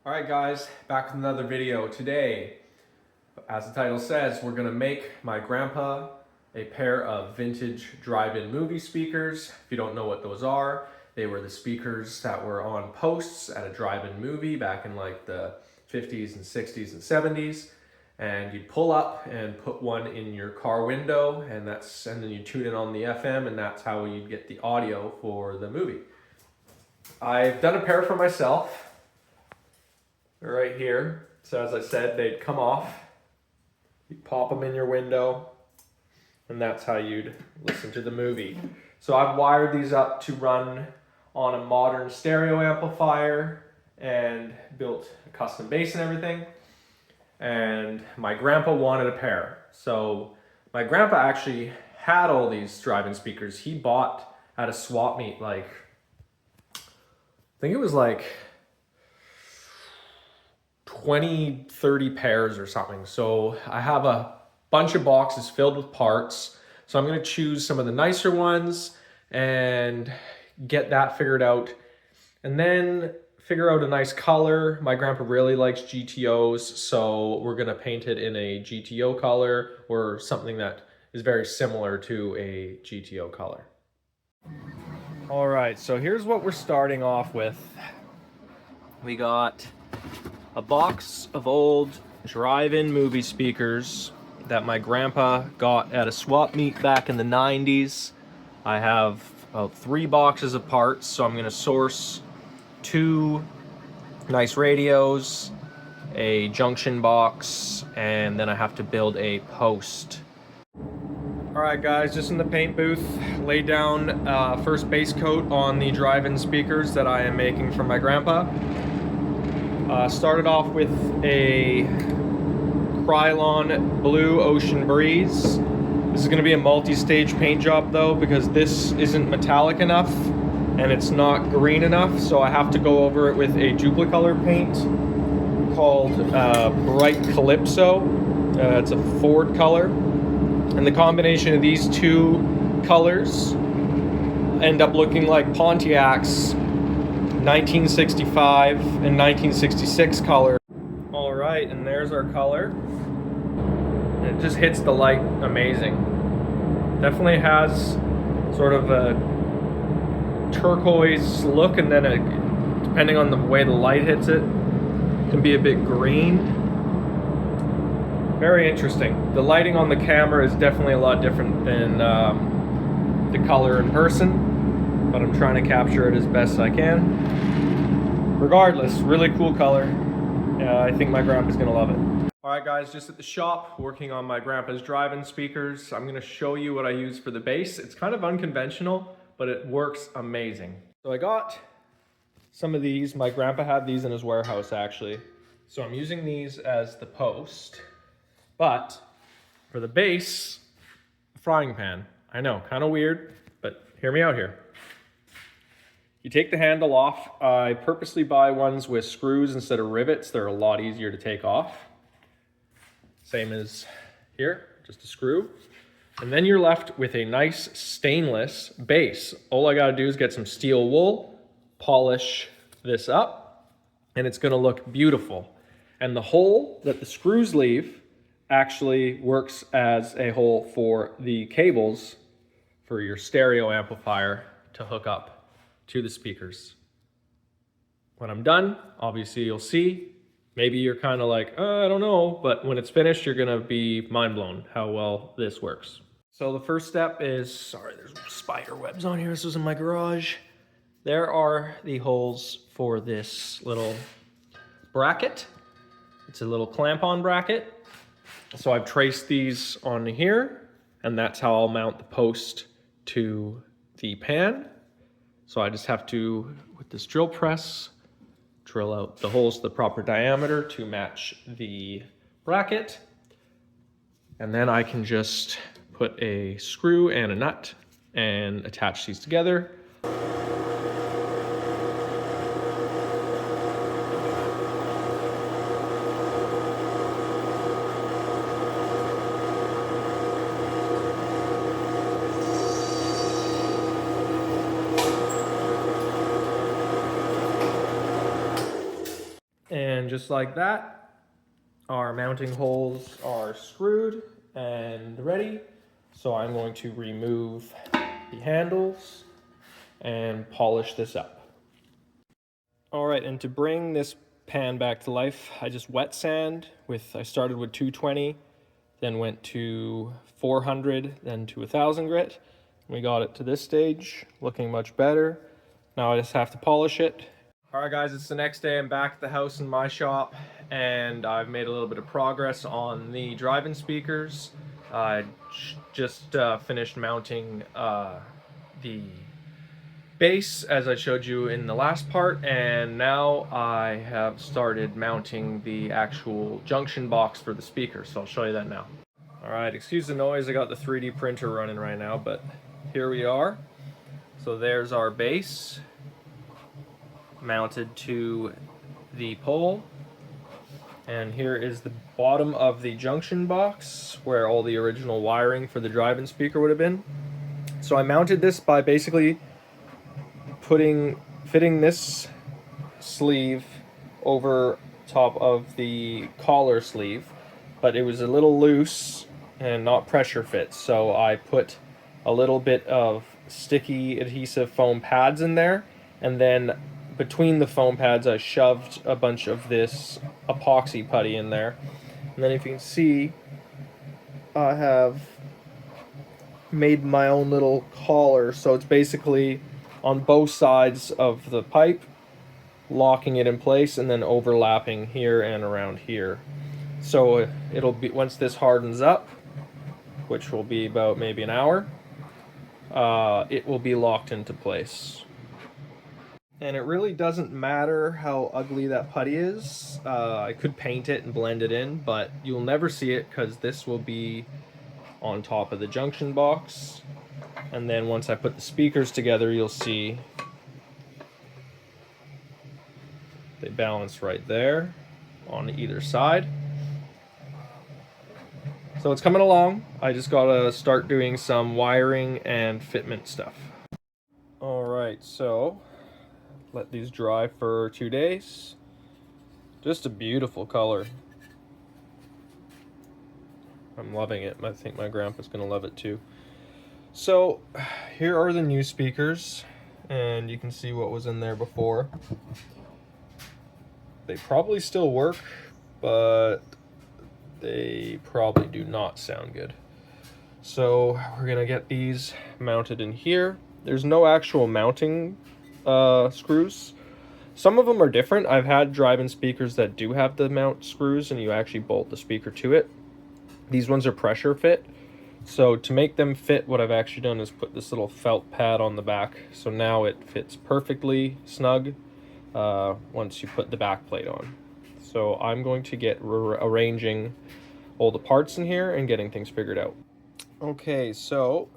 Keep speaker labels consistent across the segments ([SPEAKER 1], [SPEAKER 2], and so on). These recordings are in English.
[SPEAKER 1] Alright guys, back with another video. Today, as the title says, we're going to make my grandpa a pair of vintage drive-in movie speakers. If you don't know what those are, they were the speakers that were on posts at a drive-in movie back in like the 50s and 60s and 70s. And you'd pull up and put one in your car window, and then you tune in on the FM, and that's how you'd get the audio for the movie. I've done a pair for myself. Right here. So as I said, they'd come off. You pop them in your window, and that's how you'd listen to the movie. So I've wired these up to run on a modern stereo amplifier and built a custom bass and everything. And my grandpa wanted a pair. So my grandpa actually had all these drive-in speakers. He bought at a swap meet, I think it was like 20, 30 pairs or something. So I have a bunch of boxes filled with parts. So I'm going to choose some of the nicer ones and get that figured out. And then figure out a nice color. My grandpa really likes GTOs, so we're going to paint it in a GTO color or something that is very similar to a GTO color. All right, so here's what we're starting off with. We got a box of old drive-in movie speakers that my grandpa got at a swap meet back in the 90s. I have about 3 boxes of parts, so I'm going to source 2 nice radios, a junction box, and then I have to build a post. Alright guys, just in the paint booth, laid down first base coat on the drive-in speakers that I am making for my grandpa. Started off with a Krylon Blue Ocean Breeze. This is going to be a multi-stage paint job though, because this isn't metallic enough and it's not green enough, so I have to go over it with a Duplicolor paint called Bright Calypso. It's a Ford color, and the combination of these 2 colors end up looking like Pontiac's 1965 and 1966 color. All right, and there's our color. It just hits the light amazing. Definitely has sort of a turquoise look, and then depending on the way the light hits it, can be a bit green. Very interesting. The lighting on the camera is definitely a lot different than the color in person, but I'm trying to capture it as best I can. Regardless, really cool color. I think my grandpa's gonna love it. All right guys, just at the shop, working on my grandpa's drive-in speakers. I'm gonna show you what I use for the bass. It's kind of unconventional, but it works amazing. So I got some of these. My grandpa had these in his warehouse actually. So I'm using these as the post, but for the bass, frying pan. I know, kind of weird, but hear me out here. You take the handle off. I purposely buy ones with screws instead of rivets. They're a lot easier to take off. Same as here, just a screw. And then you're left with a nice stainless base. All I gotta do is get some steel wool, polish this up, and it's gonna look beautiful. And the hole that the screws leave actually works as a hole for the cables for your stereo amplifier to hook up to the speakers. When I'm done, obviously you'll see. Maybe you're kind of like, I don't know, but when it's finished, you're gonna be mind blown how well this works. So the first step is, sorry, there's spider webs on here. This was in my garage. There are the holes for this little bracket. It's a little clamp-on bracket. So I've traced these on here, and that's how I'll mount the post to the pan. So I just have to, with this drill press, drill out the holes the proper diameter to match the bracket. And then I can just put a screw and a nut and attach these together. And just like that, our mounting holes are screwed and ready. So I'm going to remove the handles and polish this up. All right, and to bring this pan back to life, I just wet sand I started with 220, then went to 400, then to 1000 grit. We got it to this stage, looking much better. Now I just have to polish it. All right guys, it's the next day. I'm back at the house in my shop, and I've made a little bit of progress on the drive-in speakers. I just finished mounting the base as I showed you in the last part, and now I have started mounting the actual junction box for the speaker, so I'll show you that now. Alright, excuse the noise, I got the 3D printer running right now, but here we are. So there's our base mounted to the pole, and here is the bottom of the junction box where all the original wiring for the drive-in speaker would have been. So I mounted this by basically fitting this sleeve over top of the collar sleeve, but it was a little loose and not pressure fit, so I put a little bit of sticky adhesive foam pads in there, and then between the foam pads I shoved a bunch of this epoxy putty in there. And then if you can see, I have made my own little collar, so it's basically on both sides of the pipe, locking it in place and then overlapping here and around here. So it'll be, once this hardens up, which will be about maybe an hour, it will be locked into place. And it really doesn't matter how ugly that putty is. I could paint it and blend it in, but you'll never see it because this will be on top of the junction box. And then once I put the speakers together, you'll see they balance right there on either side. So it's coming along. I just gotta start doing some wiring and fitment stuff. Alright, so let these dry for 2 days. Just a beautiful color. I'm loving it. I think my grandpa's gonna love it too. So here are the new speakers, and you can see what was in there before. They probably still work, but they probably do not sound good. So we're gonna get these mounted in here. There's no actual mounting screws. Some of them are different. I've had drive-in speakers that do have the mount screws and you actually bolt the speaker to it. These ones are pressure fit. So to make them fit, what I've actually done is put this little felt pad on the back. So now it fits perfectly snug once you put the back plate on. So I'm going to get arranging all the parts in here and getting things figured out. Okay, so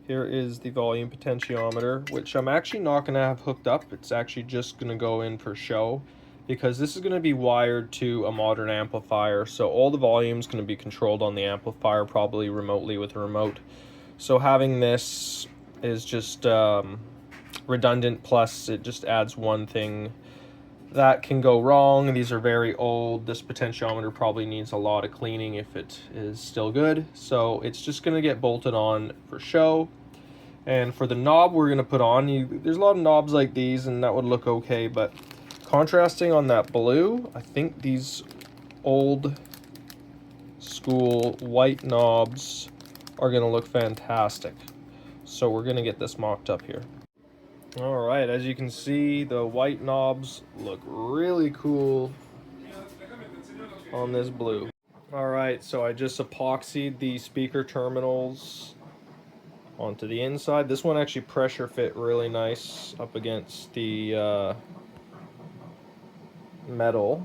[SPEAKER 1] here is the volume potentiometer, which I'm actually not going to have hooked up. It's actually just going to go in for show, because this is going to be wired to a modern amplifier, so all the volume is going to be controlled on the amplifier, probably remotely with a remote. So having this is just redundant, plus it just adds one thing that can go wrong. These are very old. This potentiometer probably needs a lot of cleaning if it is still good, so it's just going to get bolted on for show. And for the knob we're going to put on, there's a lot of knobs like these and that would look okay, but contrasting on that blue, I think these old school white knobs are going to look fantastic. So we're going to get this mocked up here. Alright, as you can see, the white knobs look really cool on this blue. Alright, so I just epoxied the speaker terminals onto the inside. This one actually pressure fit really nice up against the metal,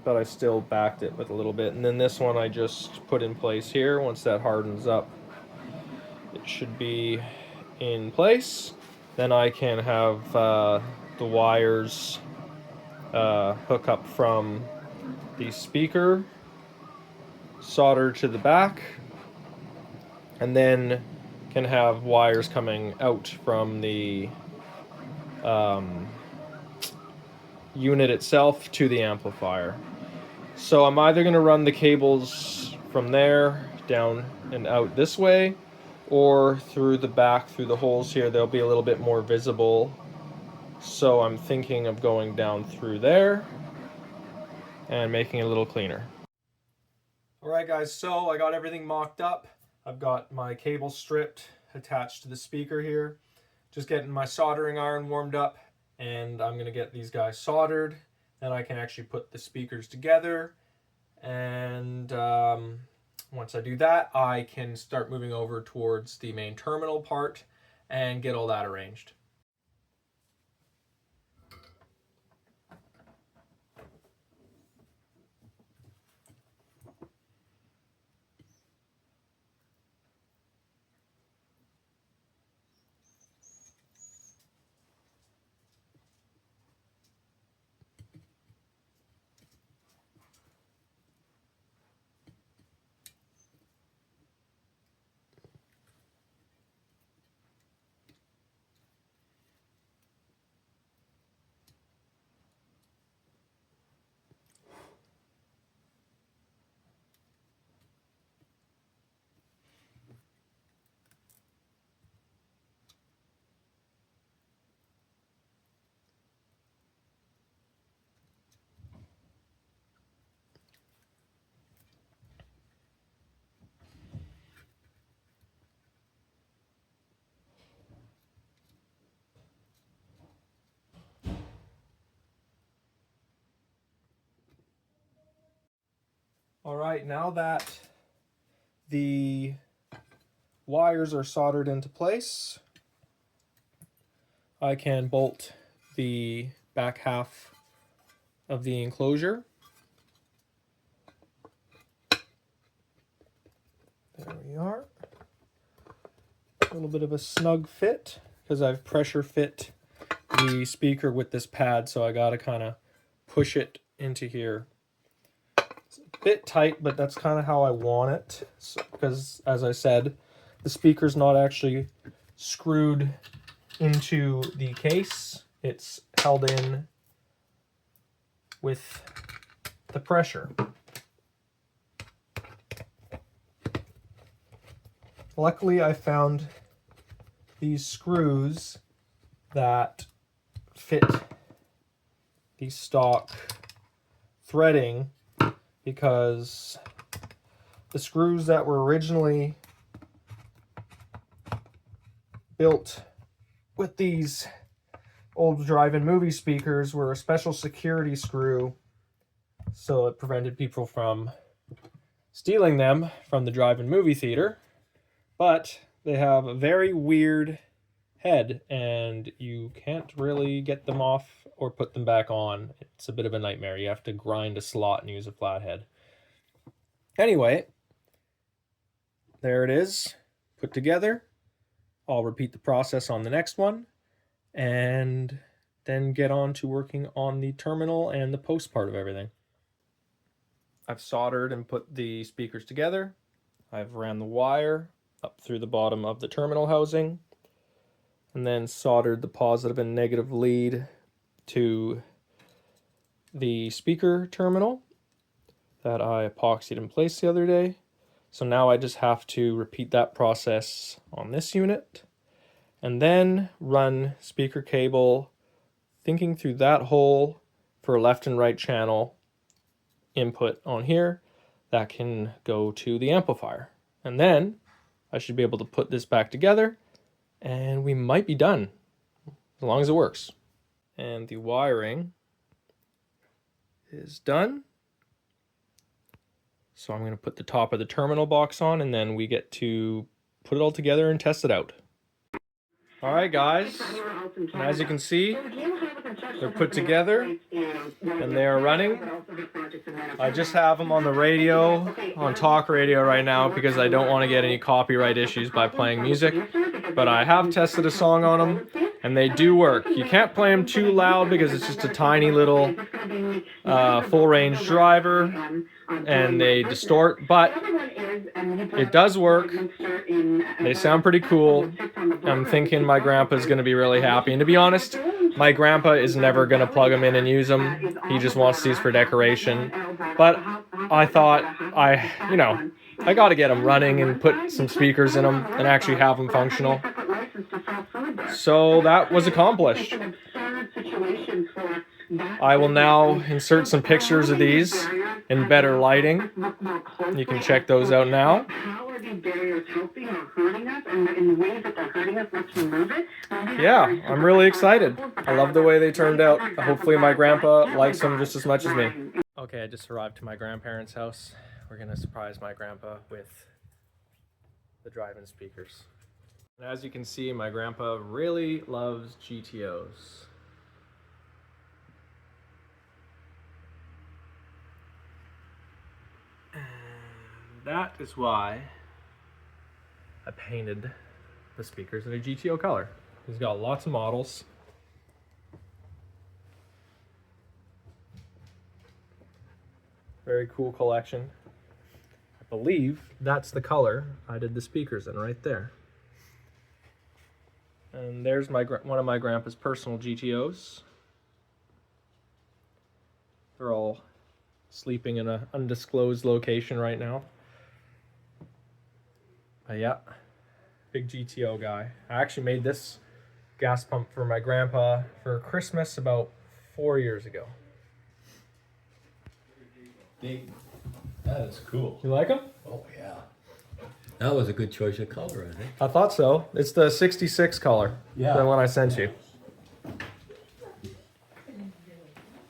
[SPEAKER 1] but I still backed it with a little bit. And then this one I just put in place here. Once that hardens up, it should be in place. Then I can have the wires hook up from the speaker, solder to the back, and then can have wires coming out from the unit itself to the amplifier. So I'm either going to run the cables from there down and out this way, or through the back, through the holes here. They'll be a little bit more visible. So I'm thinking of going down through there and making it a little cleaner. Alright guys, so I got everything mocked up. I've got my cable stripped, attached to the speaker here. Just getting my soldering iron warmed up, and I'm going to get these guys soldered. Then I can actually put the speakers together, and once I do that, I can start moving over towards the main terminal part and get all that arranged. All right, now that the wires are soldered into place, I can bolt the back half of the enclosure. There we are. A little bit of a snug fit because I've pressure fit the speaker with this pad, so I gotta kind of push it into here. It's a bit tight, but that's kind of how I want it, because as I said, the speaker's not actually screwed into the case. It's held in with the pressure. Luckily, I found these screws that fit the stock threading, because the screws that were originally built with these old drive-in movie speakers were a special security screw, so it prevented people from stealing them from the drive-in movie theater. But they have a very weird head, and you can't really get them off or put them back on. It's a bit of a nightmare. You have to grind a slot and use a flathead. Anyway, there it is, put together. I'll repeat the process on the next one, and then get on to working on the terminal and the post part of everything. I've soldered and put the speakers together. I've ran the wire up through the bottom of the terminal housing, and then soldered the positive and negative lead to the speaker terminal that I epoxied in place the other day. So now I just have to repeat that process on this unit, and then run speaker cable, thinking through that hole for a left and right channel input on here that can go to the amplifier. And then I should be able to put this back together, and we might be done, as long as it works. And the wiring is done. So I'm going to put the top of the terminal box on, and then we get to put it all together and test it out. All right, guys, and as you can see, they're put together and they are running. I just have them on the radio, on talk radio right now, because I don't want to get any copyright issues by playing music. But I have tested a song on them, and they do work. You can't play them too loud because it's just a tiny little full range driver, and they distort, but it does work. They sound pretty cool. I'm thinking my grandpa's going to be really happy. And to be honest, My grandpa is never going to plug them in and use them. He just wants these for decoration. But I thought I got to get them running and put some speakers in them and actually have them functional. So that was accomplished. I will now insert some pictures of these in better lighting. You can check those out now. Yeah, I'm really excited. I love the way they turned out. Hopefully my grandpa likes them just as much as me. Okay, I just arrived to my grandparents' house. We're gonna surprise my grandpa with the drive-in speakers. And as you can see, my grandpa really loves GTOs. And that is why I painted the speakers in a GTO color. He's got lots of models. Very cool collection. I believe that's the color I did the speakers in right there. And there's one of my grandpa's personal GTOs. They're all sleeping in an undisclosed location right now. But yeah, big GTO guy. I actually made this gas pump for my grandpa for Christmas about 4 years ago.
[SPEAKER 2] That is cool.
[SPEAKER 1] You like them?
[SPEAKER 2] Oh yeah. That was a good choice of color, I think.
[SPEAKER 1] I thought so. It's the 66 color.
[SPEAKER 2] Yeah.
[SPEAKER 1] The one I sent you.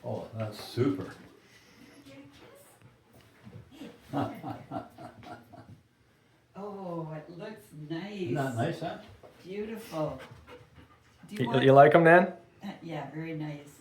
[SPEAKER 2] Oh, that's super.
[SPEAKER 3] Oh, it looks nice.
[SPEAKER 2] Isn't that nice, huh?
[SPEAKER 3] Beautiful. Do
[SPEAKER 1] You like them, Nan?
[SPEAKER 3] Yeah, very nice.